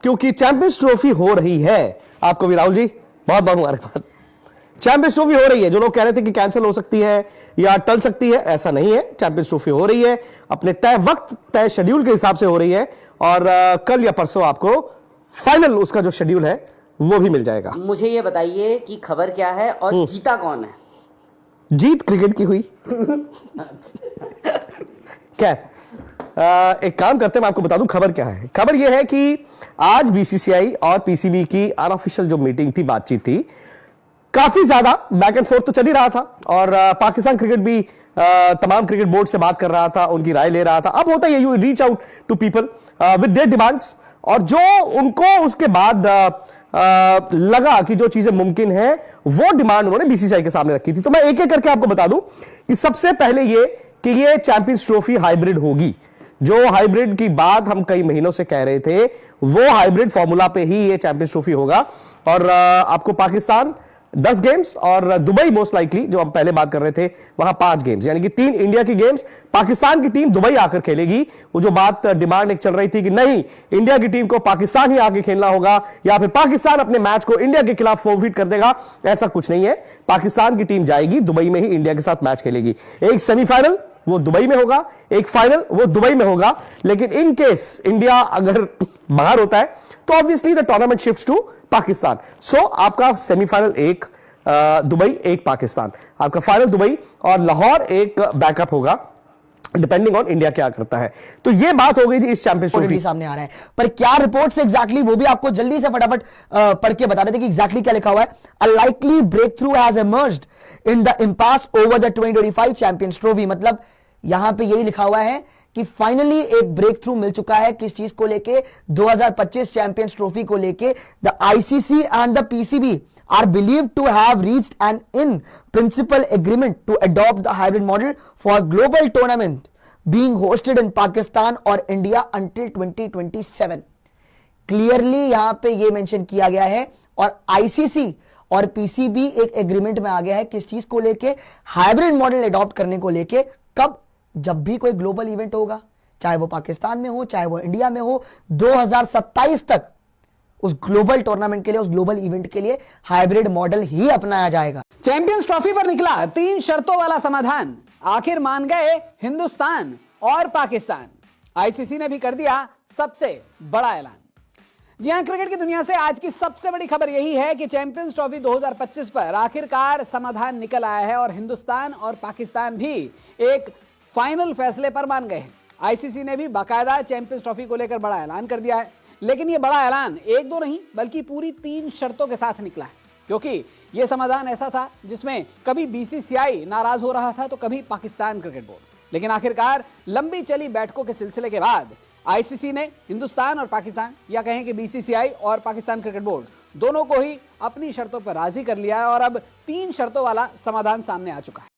क्योंकि champions trophy हो रही है। आपको भी राहुल जी बहुत बहुत मुबारकबाद। चैंपियंस ट्रॉफी हो रही है। जो लोग कह रहे थे कि कैंसिल हो सकती है या टल सकती है, ऐसा नहीं है। चैंपियंस ट्रॉफी हो रही है, अपने तय वक्त तय शेड्यूल के हिसाब से हो रही है, और कल या परसों आपको फाइनल उसका जो शेड्यूल है वो भी मिल जाएगा। मुझे ये बताइए कि खबर क्या है और जीता कौन है? जीत क्रिकेट की हुई। क्या एक काम करते हैं, मैं आपको बता दूं खबर क्या है। खबर यह है कि आज बीसीसीआई और पीसीबी की अनऑफिशियल जो मीटिंग थी, बातचीत थी, काफी ज्यादा बैक एंड फोर्थ तो चल ही रहा था, और पाकिस्तान क्रिकेट भी तमाम क्रिकेट बोर्ड से बात कर रहा था, उनकी राय ले रहा था। अब होता है you reach out to people with their demands, और जो उनको उसके बाद लगा कि जो चीजें मुमकिन है वो डिमांड उन्होंने बीसीसीआई के सामने रखी थी। तो मैं एक एक करके आपको बता दूं कि सबसे पहले ये कि ये चैंपियंस ट्रॉफी हाइब्रिड होगी। जो हाइब्रिड की बात हम कई महीनों से कह रहे थे, वो हाइब्रिड फॉर्मूला पे ही ये चैंपियंस ट्रॉफी होगा। और आपको पाकिस्तान 10 गेम्स और दुबई मोस्ट लाइकली, जो हम पहले बात कर रहे थे, वहां 5 गेम्स, यानी कि 3 इंडिया की गेम्स, पाकिस्तान की टीम दुबई आकर खेलेगी। वो जो बात डिमांड एक चल रही थी कि नहीं, इंडिया की टीम को पाकिस्तान ही आके खेलना होगा, या फिर पाकिस्तान अपने मैच को इंडिया के खिलाफ फॉरफिट कर देगा, ऐसा कुछ नहीं है। पाकिस्तान की टीम जाएगी, दुबई में ही इंडिया के साथ मैच खेलेगी। एक सेमीफाइनल वो दुबई में होगा, एक फाइनल वो दुबई में होगा। लेकिन इन केस इंडिया अगर बाहर होता है तो obviously the tournament shifts to Pakistan. So आपका सेमीफाइनल एक दुबई, एक पाकिस्तान, आपका फाइनल दुबई, और लाहौर एक बैकअप होगा, डिपेंडिंग ऑन इंडिया क्या करता है। तो ये बात हो गई जी इस चैंपियनशिप सामने आ रहा है। पर क्या रिपोर्ट से एग्जैक्टली वो भी आपको जल्दी से फटाफट पढ़ के बता देते कि एग्जैक्टली क्या लिखा हुआ है। A likely breakthrough has emerged in the impasse over the 2025 champions trophy. मतलब यहां पे यही लिखा हुआ है कि फाइनली एक ब्रेक थ्रू मिल चुका है किस चीज को लेके, 2025 चैंपियंस ट्रॉफी को लेके। The ICC and the PCB are believed to have reached an in principle agreement to adopt the hybrid model for global tournament being hosted in Pakistan और इंडिया अंटिल 2027। क्लियरली यहां पे ये मेंशन किया गया है, और आईसीसी और पीसीबी एक एग्रीमेंट में आ गया है किस चीज को लेके, हाइब्रिड मॉडल अडॉप्ट करने को लेके। कब? जब भी कोई ग्लोबल इवेंट होगा, चाहे वो पाकिस्तान में हो चाहे वो इंडिया में हो, 2027 तक उस ग्लोबल टूर्नामेंट के लिए, उस ग्लोबल इवेंट के लिए हाइब्रिड मॉडल ही अपनाया जाएगा। चैंपियंस ट्रॉफी पर निकला 3 शर्तों वाला समाधान। आखिर मान गए हिंदुस्तान और पाकिस्तान। आईसीसी ने भी कर दिया सबसे बड़ा ऐलान। जी हां, क्रिकेट की दुनिया से आज की सबसे बड़ी खबर यही है कि चैंपियंस ट्रॉफी 2025 पर आखिरकार समाधान निकल आया है, और हिंदुस्तान और पाकिस्तान भी एक फाइनल फैसले पर मान गए हैं। आईसीसी ने भी बाकायदा चैंपियंस ट्रॉफी को लेकर बड़ा ऐलान कर दिया है, लेकिन यह बड़ा ऐलान एक दो नहीं बल्कि पूरी 3 शर्तों के साथ निकला है। क्योंकि यह समाधान ऐसा था जिसमें कभी बीसीसीआई नाराज हो रहा था तो कभी पाकिस्तान क्रिकेट बोर्ड। लेकिन आखिरकार लंबी चली बैठकों के सिलसिले के बाद आईसीसी ने हिंदुस्तान और पाकिस्तान, या कहें कि बीसीसीआई और पाकिस्तान क्रिकेट बोर्ड, दोनों को ही अपनी शर्तों पर राजी कर लिया है, और अब 3 शर्तों वाला समाधान सामने आ चुका है।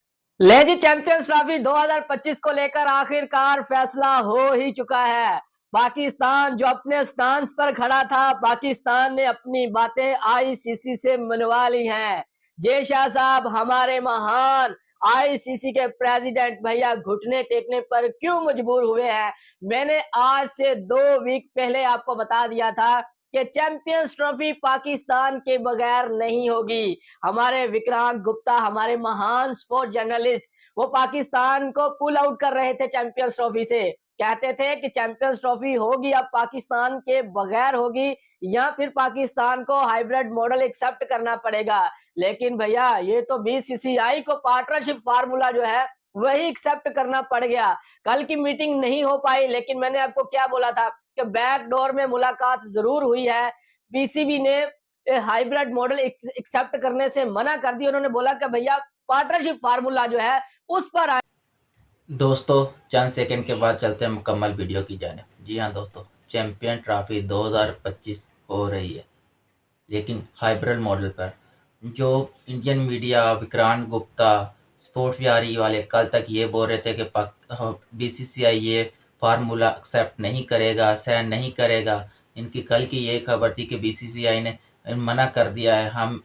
ले जी, चैंपियंस ट्रॉफी 2025 को लेकर आखिरकार फैसला हो ही चुका है। पाकिस्तान जो अपने स्टांस पर खड़ा था, पाकिस्तान ने अपनी बातें आईसीसी से मनवा ली हैं। जय शाह साहब, हमारे महान आईसीसी के प्रेसिडेंट भैया घुटने टेकने पर क्यों मजबूर हुए हैं? मैंने आज से 2 वीक पहले आपको बता दिया था कि चैंपियंस ट्रॉफी पाकिस्तान के बगैर नहीं होगी। हमारे विक्रांत गुप्ता, हमारे महान स्पोर्ट्स जर्नलिस्ट, वो पाकिस्तान को पुल आउट कर रहे थे चैंपियंस ट्रॉफी से। कहते थे कि चैंपियंस ट्रॉफी होगी अब पाकिस्तान के बगैर होगी, या फिर पाकिस्तान को हाइब्रिड मॉडल एक्सेप्ट करना पड़ेगा। लेकिन भैया ये तो बीसीसीआई को पार्टनरशिप फार्मूला जो है वही एक्सेप्ट करना पड़ गया। कल की मीटिंग नहीं हो पाई, लेकिन मैंने आपको क्या बोला था कि बैक डोर में मुलाकात जरूर हुई है। पीसीबी ने हाइब्रिड मॉडल एक्सेप्ट करने से मना कर दी। उन्होंने बोला कि भैया पार्टनरशिप फार्मूला जो है उस पर दोस्तों चंद सेकंड के बाद चलते हैं मुकम्मल वीडियो की जानिब। जी हाँ दोस्तों, चैंपियन ट्रॉफी 2025 हो रही है, लेकिन हाइब्रिड मॉडल पर। जो Indian media, Vikrant Gupta, sports Bihari वाले कल तक ये बोल रहे थे कि बीसीसीआई ये फार्मूला एक्सेप्ट नहीं करेगा, साइन नहीं करेगा। इनकी कल की ये खबर थी कि बीसीसीआई ने मना कर दिया है, हम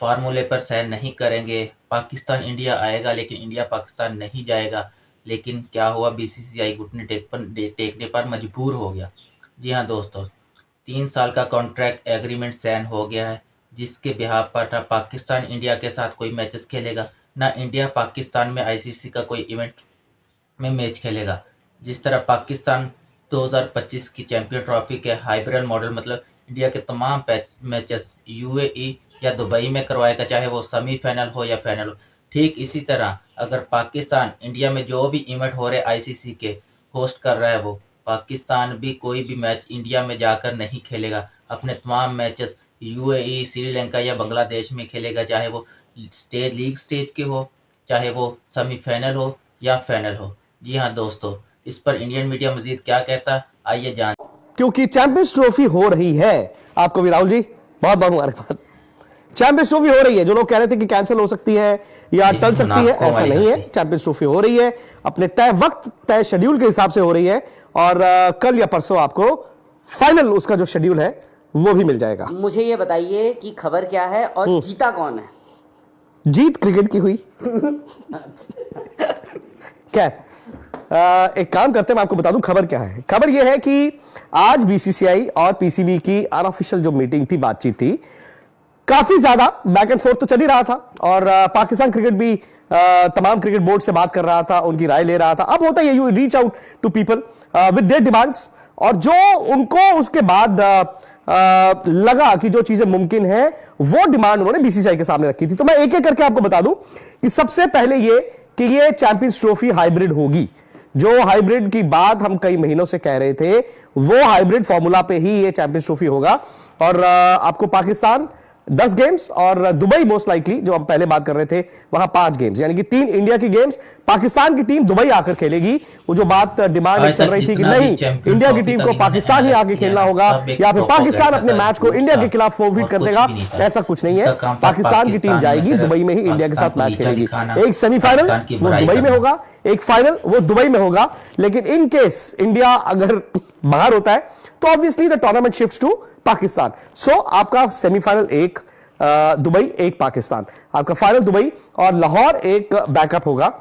फार्मूले पर साइन नहीं करेंगे। पाकिस्तान इंडिया आएगा लेकिन इंडिया पाकिस्तान नहीं जाएगा। लेकिन क्या हुआ, बीसीसीआई घुटने टेकने पर मजबूर हो गया। जी हाँ दोस्तों, 3 साल का कॉन्ट्रैक्ट एग्रीमेंट साइन हो गया है, जिसके बिहाफ पर ना पाकिस्तान इंडिया के साथ कोई मैचेस खेलेगा, ना इंडिया पाकिस्तान में आईसीसी का कोई इवेंट में मैच खेलेगा। जिस तरह पाकिस्तान 2025 की चैंपियन ट्रॉफी के हाइब्रिड मॉडल मतलब इंडिया के तमाम मैचेस यूएई या दुबई में करवाएगा, चाहे वो सेमीफाइनल हो या फाइनल हो। ठीक इसी तरह अगर पाकिस्तान इंडिया में जो भी इवेंट हो रहे आईसीसी के होस्ट कर रहा है, वो पाकिस्तान भी कोई भी मैच इंडिया में जाकर नहीं खेलेगा। अपने तमाम मैचेस यूएई, श्रीलंका या बांग्लादेश में खेलेगा, चाहे वो लीग स्टेज के हो, चाहे वो सेमीफाइनल हो या फाइनल हो। जी हाँ दोस्तों, इस पर इंडियन मीडिया मजीद क्या कहता, आइए जान। क्योंकि चैंपियंस ट्रॉफी हो रही है, आपको भी राहुल जी बहुत बहुत मुबारकबाद। चैंपियंस ट्रॉफी हो रही है। जो लोग कह रहे थे कि कैंसिल हो सकती है या टल सकती है, ऐसा नहीं है। चैंपियंस ट्रॉफी हो रही है, अपने तय वक्त तय शेड्यूल के हिसाब से हो रही है, और कल या परसों आपको फाइनल उसका जो शेड्यूल है वो भी मिल जाएगा। मुझे ये बताइए कि खबर क्या है और जीता कौन है? जीत क्रिकेट की हुई। क्या एक काम करते हैं, मैं आपको बता दूं खबर क्या है। खबर यह है कि आज बीसीसीआई और पीसीबी की अनऑफिशियल जो मीटिंग थी, बातचीत थी, काफी ज्यादा बैक एंड फोर्थ तो चल ही रहा था, और पाकिस्तान क्रिकेट भी तमाम क्रिकेट बोर्ड से बात कर रहा था, उनकी राय ले रहा था। अब होता है you reach out to people with their demands, और जो उनको उसके बाद लगा कि जो चीजें मुमकिन है वो डिमांड उन्होंने बीसीसीआई के सामने रखी थी। तो मैं एक एक करके आपको बता दूं कि सबसे पहले ये कि ये चैंपियंस ट्रॉफी हाइब्रिड होगी। जो हाइब्रिड की बात हम कई महीनों से कह रहे थे, वो हाइब्रिड फॉर्मूला पे ही ये चैंपियंस ट्रॉफी होगा। और आपको पाकिस्तान 10 गेम्स और दुबई मोस्ट लाइकली, जो हम पहले बात कर रहे थे, वहां 5 गेम्स, यानी कि 3 इंडिया की गेम्स, पाकिस्तान की टीम दुबई आकर खेलेगी। वो जो बात डिमांड चल रही थी कि नहीं, इंडिया की टीम को पाकिस्तान ही आके खेलना होगा, या फिर पाकिस्तान अपने मैच को इंडिया के खिलाफ फॉरफिट कर देगा, ऐसा कुछ नहीं है। पाकिस्तान की टीम जाएगी दुबई में ही इंडिया के साथ मैच खेलेगी। एक सेमीफाइनल वो दुबई में होगा, एक फाइनल वो दुबई में होगा। लेकिन इन केस इंडिया अगर बाहर होता है तो obviously the tournament shifts to Pakistan. So आपका सेमीफाइनल एक दुबई, एक पाकिस्तान, आपका फाइनल दुबई, और लाहौर एक बैकअप होगा,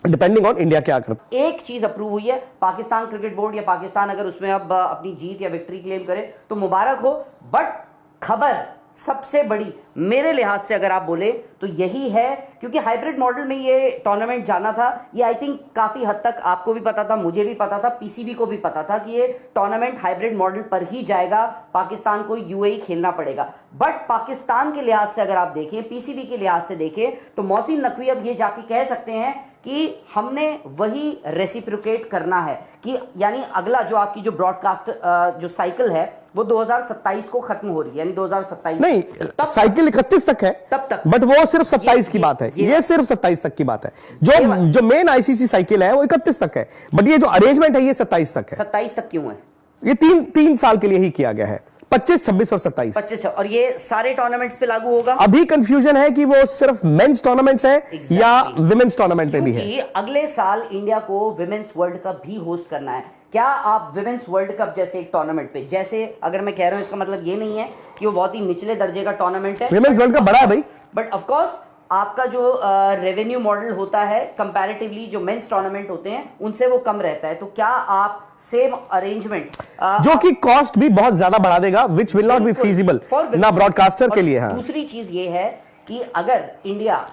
डिपेंडिंग ऑन इंडिया क्या करता। एक चीज अप्रूव हुई है, पाकिस्तान क्रिकेट बोर्ड या पाकिस्तान अगर उसमें अब अपनी जीत या विक्ट्री क्लेम करे तो मुबारक हो। बट खबर सबसे बड़ी मेरे लिहाज से अगर आप बोले तो यही है, क्योंकि हाइब्रिड मॉडल में ये टूर्नामेंट जाना था। ये आई थिंक काफी हद तक आपको भी पता था, मुझे भी पता था, पीसीबी को भी पता था कि ये टूर्नामेंट हाइब्रिड मॉडल पर ही जाएगा, पाकिस्तान को यूएई खेलना पड़ेगा। बट पाकिस्तान के लिहाज से अगर आप देखें, पीसीबी के लिहाज से देखें, तो मोहसिन नकवी अब ये जाके कह सकते हैं कि हमने वही रेसिप्रोकेट करना है, कि यानी अगला जो आपकी जो ब्रॉडकास्ट जो साइकिल है वो 2027 को खत्म हो रही है, यानी 2027 नहीं, साइकिल 31 तक है तब तक, बट वो सिर्फ 27 की बात है। ये सिर्फ 27 तक की बात है। जो मेन आईसीसी साइकिल है वो 31 तक है, बट ये जो अरेंजमेंट है ये 27 तक है। 27 तक क्यों है? ये तीन साल के लिए ही किया गया है, 25, 26 और 27। 25, और ये सारे टूर्नामेंट्स पे लागू होगा। अभी कंफ्यूजन है कि वो सिर्फ मेंस टूर्नामेंट्स है या विमेंस टूर्नामेंट में भी है। अगले साल इंडिया को विमेंस वर्ल्ड कप भी होस्ट करना है। क्या आप विमेंस वर्ल्ड कप जैसे एक टूर्नामेंट पे, जैसे अगर मैं कह रहा हूं इसका मतलब ये नहीं है कि वो बहुत ही निचले दर्जे का टूर्नामेंट है, विमेंस वर्ल्ड कप बड़ा है भाई, बट ऑफ कोर्स आपका जो रेवेन्यू मॉडल होता है कंपैरेटिवली जो मेंस टूर्नामेंट होते हैं उनसे वो कम रहता है। तो क्या आप सेम अरेंजमेंट, जो कि कॉस्ट भी बहुत ज्यादा बढ़ा देगा, which will not be feasible ना ब्रॉडकास्टर के लिए। हाँ, दूसरी चीज ये है कि अगर इंडिया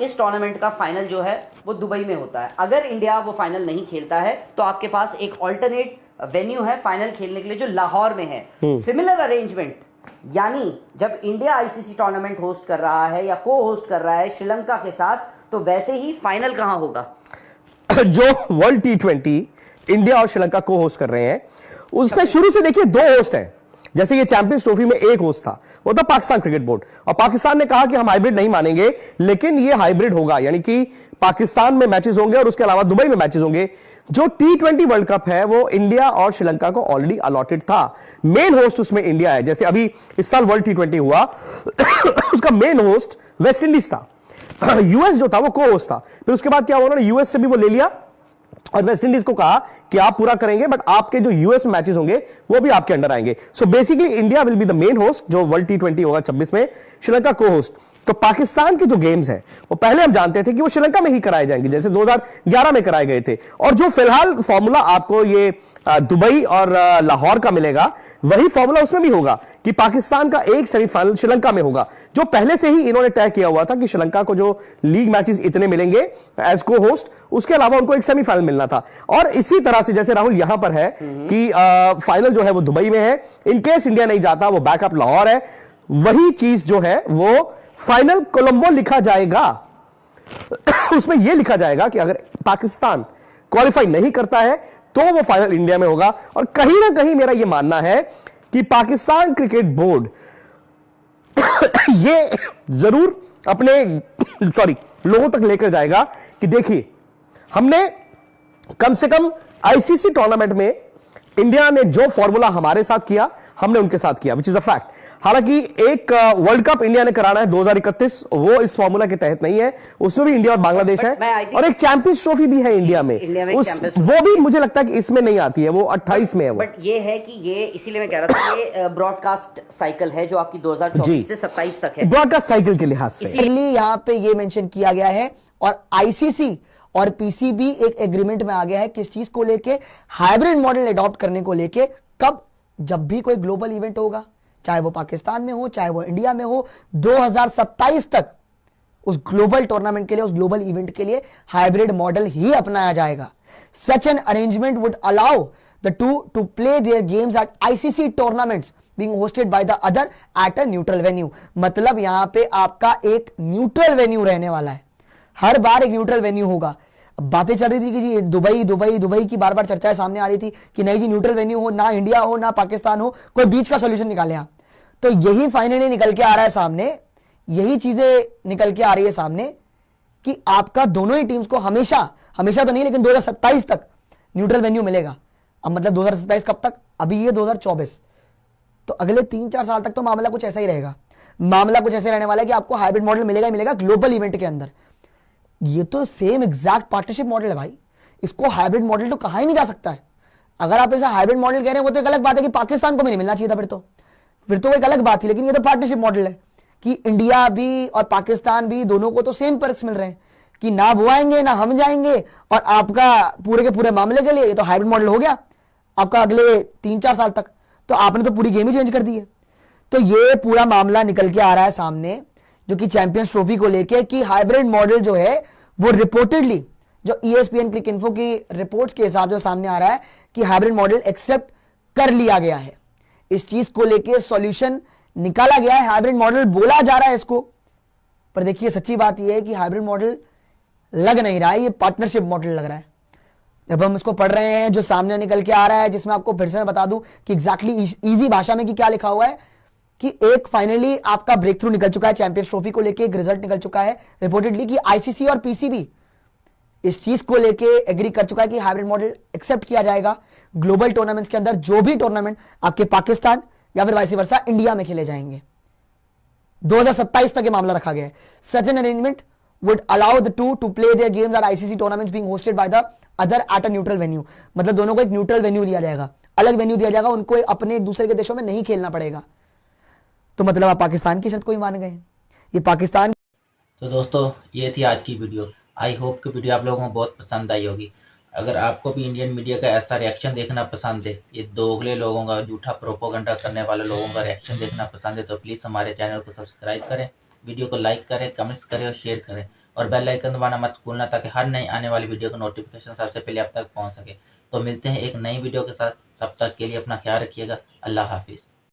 इस टूर्नामेंट का फाइनल जो है वो दुबई में होता है, अगर इंडिया वो फाइनल नहीं खेलता है तो आपके पास एक ऑल्टरनेट वेन्यू है फाइनल खेलने के लिए जो लाहौर में है। सिमिलर अरेंजमेंट, यानी जब इंडिया आईसीसी टूर्नामेंट होस्ट कर रहा है या को होस्ट कर रहा है श्रीलंका के साथ, तो वैसे ही फाइनल कहां होगा? जो वर्ल्ड T20 इंडिया और श्रीलंका को होस्ट कर रहे हैं, उसमें शुरू से देखिए 2 होस्ट हैं। जैसे ये चैंपियंस ट्रॉफी में एक होस्ट था, वो था पाकिस्तान क्रिकेट बोर्ड, और पाकिस्तान ने कहा कि हम हाइब्रिड नहीं मानेंगे, लेकिन ये हाइब्रिड होगा, यानी कि पाकिस्तान में मैचेस होंगे और उसके अलावा दुबई में मैचेस होंगे। जो T20 वर्ल्ड कप है वो इंडिया और श्रीलंका को ऑलरेडी अलॉटेड था, मेन होस्ट उसमें इंडिया है। जैसे अभी इस साल वर्ल्ड T20 हुआ उसका मेन होस्ट वेस्ट इंडीज था, यूएस जो था वो को होस्ट था। फिर उसके बाद क्या हुआ, उन्होंने यूएस से भी वो ले लिया और वेस्ट इंडीज को कहा कि आप पूरा करेंगे, बट आपके जो यूएस में मैचेस होंगे वो भी आपके अंडर आएंगे। So basically India will be the main host जो वर्ल्ड T20 होगा 26 में, श्रीलंका को होस्ट। तो पाकिस्तान के जो गेम्स हैं वो पहले हम जानते थे कि वो श्रीलंका में ही कराए जाएंगे, जैसे 2011 में कराए गए थे। और जो फिलहाल फॉर्मूला आपको ये दुबई और लाहौर का मिलेगा, वही फॉर्मूला उसमें भी होगा कि पाकिस्तान का एक सेमीफाइनल श्रीलंका में होगा, जो पहले से ही इन्होंने तय किया हुआ था कि श्रीलंका को जो लीग मैचेस इतने मिलेंगे एज को होस्ट, उसके अलावा उनको एक सेमीफाइनल मिलना था। और इसी तरह से जैसे राहुल यहां पर है कि फाइनल जो है वो दुबई में है, इनकेस इंडिया नहीं जाता वो बैकअप लाहौर है, वही चीज जो है वो फाइनल कोलंबो लिखा जाएगा। उसमें यह लिखा जाएगा कि अगर पाकिस्तान क्वालिफाई नहीं करता है तो वो फाइनल इंडिया में होगा। और कहीं ना कहीं मेरा यह मानना है कि पाकिस्तान क्रिकेट बोर्ड ये जरूर अपने लोगों तक लेकर जाएगा कि देखिए, हमने कम से कम आईसीसी टूर्नामेंट में इंडिया ने जो फॉर्मूला हमारे साथ किया हमने उनके साथ किया, विच इज अ फैक्ट। हालांकि एक वर्ल्ड कप इंडिया ने कराना है 2031, वो इस फॉर्मूला के तहत नहीं है, उसमें भी इंडिया और बांग्लादेश है, और एक चैंपियंस ट्रॉफी भी है इंडिया में, वो भी मुझे लगता है कि इसमें नहीं आती है, वो 28 में है। बट ये है कि ये इसीलिए मैं कह रहा था, ये ब्रॉडकास्ट साइकिल है जो आपकी 2024 से 27 तक है, ब्रॉडकास्ट साइकिल के लिहाज से। इसलिए यहां पे ये मेंशन किया गया है, और आईसीसी और पीसीबी एक एग्रीमेंट में आ गया है किस चीज को लेके, हाइब्रिड मॉडल अडॉप्ट करने को लेके। कब? जब भी कोई ग्लोबल इवेंट होगा, चाहे वो पाकिस्तान में हो चाहे वो इंडिया में हो, 2027 तक उस ग्लोबल टूर्नामेंट के लिए, उस ग्लोबल इवेंट के लिए हाइब्रिड मॉडल ही अपनाया जाएगा। Such an arrangement would allow the two to play their games at ICC tournaments being hosted by the other at a neutral venue. मतलब यहां पे आपका एक न्यूट्रल वेन्यू रहने वाला है, हर बार एक न्यूट्रल वेन्यू होगा। बातें चल रही थी कि जी दुबई दुबई दुबई की बार बार चर्चाएं सामने आ रही थी कि नहीं जी न्यूट्रल वेन्यू हो, ना इंडिया हो ना पाकिस्तान हो, कोई बीच का सॉल्यूशन निकाले आप। तो यही फाइनली निकल के आ रहा है सामने, यही चीजें निकल के आ रही है सामने कि आपका दोनों ही टीम्स को हमेशा तो नहीं लेकिन 2027 तक न्यूट्रल वेन्यू मिलेगा। अब मतलब 2027 कब तक? अभी ये 2024, तो अगले 3-4 साल तक तो मामला कुछ ऐसा ही रहेगा। मामला कुछ ऐसे रहने वाला है कि आपको हाइब्रिड मॉडल मिलेगा ही मिलेगा ग्लोबल इवेंट के अंदर। ये तो सेम एग्जैक्ट पार्टनरशिप मॉडल है भाई, इसको हाइब्रिड मॉडल तो कहा ही नहीं जा सकता है। अगर आप इसे हाइब्रिड मॉडल कह रहे हैं वो तो एक अलग बात है कि पाकिस्तान को भी नहीं मिलना चाहिए था, फिर तो एक अलग बात थी। लेकिन ये तो पार्टनरशिप मॉडल है कि इंडिया भी और पाकिस्तान भी दोनों को तो सेम पर्क्स मिल रहे हैं कि ना वो आएंगे ना हम जाएंगे, और आपका पूरे के पूरे मामले के लिए ये तो हाइब्रिड मॉडल हो गया आपका अगले 3-4 साल तक। तो आपने तो पूरी गेम ही चेंज कर दी है। तो ये पूरा मामला निकल के आ रहा है सामने जो कि चैंपियंस ट्रॉफी को लेके, कि हाइब्रिड मॉडल जो है वो रिपोर्टेडली, जो ESPN क्रिक इन्फो की रिपोर्ट्स के हिसाब से सामने आ रहा है कि हाइब्रिड मॉडल एक्सेप्ट कर लिया गया है। इस चीज को लेके सॉल्यूशन निकाला गया है, हाइब्रिड मॉडल बोला जा रहा है इसको, पर देखिए सच्ची बात यह है कि हाइब्रिड मॉडल लग नहीं रहा है, ये पार्टनरशिप मॉडल लग रहा है। जब हम इसको पढ़ रहे हैं जो सामने निकल के आ रहा है, जिसमें आपको फिर से मैं बता दूं कि एग्जैक्टली इजी भाषा में कि क्या लिखा हुआ है, कि एक फाइनली आपका ब्रेक थ्रू निकल चुका है चैंपियंस ट्रॉफी को लेके, एक रिजल्ट निकल चुका है रिपोर्टेडली कि आईसीसी और पीसीबी इस चीज को लेके एग्री कर चुका है कि हाइब्रिड मॉडल एक्सेप्ट किया जाएगा ग्लोबल टूर्नामेंट्स के अंदर, जो भी टूर्नामेंट आपके पाकिस्तान या फिर वाइस वर्सा इंडिया में खेले जाएंगे। 2027 तक ये मामला रखा गया है। सच an arrangement would allow the two to play their games at ICC tournaments being hosted by the other at a neutral venue। मतलब दोनों को एक न्यूट्रल वेन्यू दिया जाएगा, अलग वेन्यू दिया जाएगा, उनको अपने एक दूसरे के देशों में नहीं खेलना पड़ेगा। तो मतलब आप पाकिस्तान की शर्त को ही मान गए, ये पाकिस्तान। तो दोस्तों ये थी आज की वीडियो। आई होप कि वीडियो आप लोगों को बहुत पसंद आई होगी। अगर आपको भी इंडियन मीडिया का ऐसा रिएक्शन देखना पसंद है, ये दोगले लोगों का, झूठा प्रोपोगंडा करने वाले लोगों का रिएक्शन देखना पसंद है, तो प्लीज़ हमारे चैनल को सब्सक्राइब करें, वीडियो को लाइक करें, कमेंट्स करें और शेयर करें, और बेल आइकन दबाना मत भूलना ताकि हर नई आने वाली वीडियो का नोटिफिकेशन सबसे पहले आप तक पहुंच सके। तो मिलते हैं एक नई वीडियो के साथ, तब तक के लिए अपना ख्याल रखिएगा। अल्लाह हाफिज़।